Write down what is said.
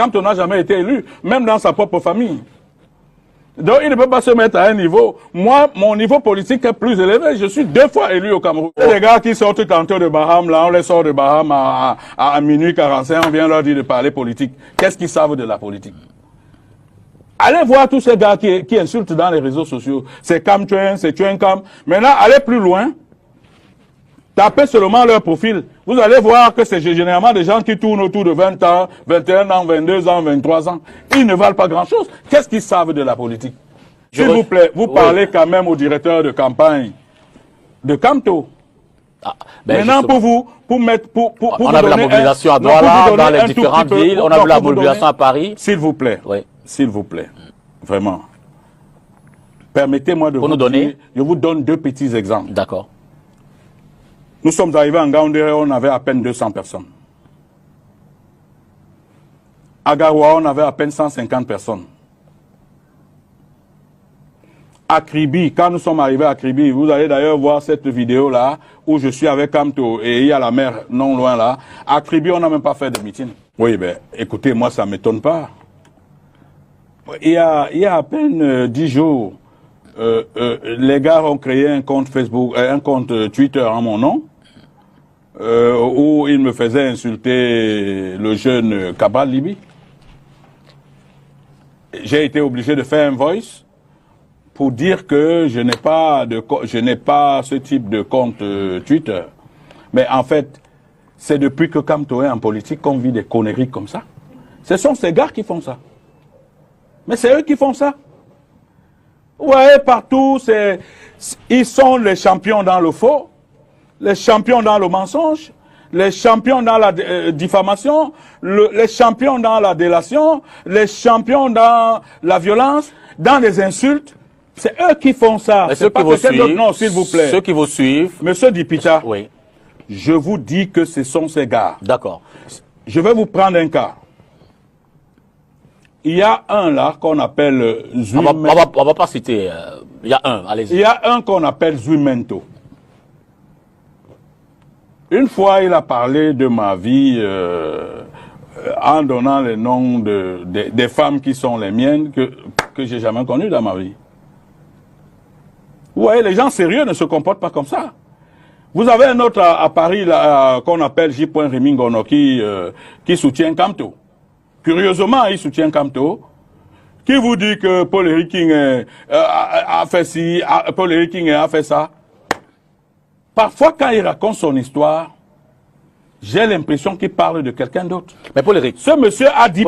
Kamto n'a jamais été élu, même dans sa propre famille. Donc il ne peut pas se mettre à un niveau. Moi, mon niveau politique est plus élevé. Je suis 2 fois élu au Cameroun. Les gars qui sortent tantôt de Baham, là, on les sort de Baham à minuit 45, on vient leur dire de parler politique. Qu'est-ce qu'ils savent de la politique? Allez voir tous ces gars qui insultent dans les réseaux sociaux. C'est Kamtuen, c'est Tuenkam. Maintenant, allez plus loin. Tapez seulement leur profil. Vous allez voir que c'est généralement des gens qui tournent autour de 20 ans, 21 ans, 22 ans, 23 ans. Ils ne valent pas grand-chose. Qu'est-ce qu'ils savent de la politique? S'il vous plaît, vous parlez quand même au directeur de campagne de Kamto. Ah, ben maintenant, on a vu la mobilisation à Douala, dans les différentes villes, on a vu la mobilisation à Paris. S'il vous plaît, s'il vous plaît, vraiment, permettez-moi de vous dire, je vous donne 2 petits exemples. D'accord. Nous sommes arrivés en Gaoundéré, on avait à peine 200 personnes. À Garoua, on avait à peine 150 personnes. À Kribi, quand nous sommes arrivés à Kribi, vous allez d'ailleurs voir cette vidéo-là, où je suis avec Kamto et il y a la mer non loin là. À Kribi, on n'a même pas fait de meeting. Oui, ben, écoutez, moi, ça ne m'étonne pas. Il y a à peine 10 jours, les gars ont créé un compte Facebook, un compte Twitter en mon nom, où ils me faisaient insulter le jeune Kabal Libi. J'ai été obligé de faire un voice pour dire que je n'ai pas ce type de compte Twitter. Mais en fait, c'est depuis que Kamto est en politique qu'on vit des conneries comme ça. Ce sont ces gars qui font ça. Mais c'est eux qui font ça. Ouais, partout, ils sont les champions dans le faux, les champions dans le mensonge, les champions dans la diffamation, les champions dans la délation, les champions dans la violence, dans les insultes. C'est eux qui font ça. Ceux qui vous suivent, non, s'il vous plaît. Ceux qui vous suivent. Monsieur Dipita, oui. Je vous dis que ce sont ces gars. D'accord. Je vais vous prendre un cas. Il y a un là qu'on appelle Zuimento. On va pas citer. Il y a un, allez-y. Il y a un qu'on appelle Zuimento. Une fois, il a parlé de ma vie en donnant les noms des femmes qui sont les miennes que j'ai jamais connues dans ma vie. Vous voyez, les gens sérieux ne se comportent pas comme ça. Vous avez un autre à Paris qu'on appelle J. Remingono qui soutient Kamto. Curieusement, il soutient Kamto, qui vous dit que Paul King a fait ci, Paul King a fait ça. Parfois, quand il raconte son histoire, j'ai l'impression qu'il parle de quelqu'un d'autre. Mais Paul Eric, ce monsieur a dit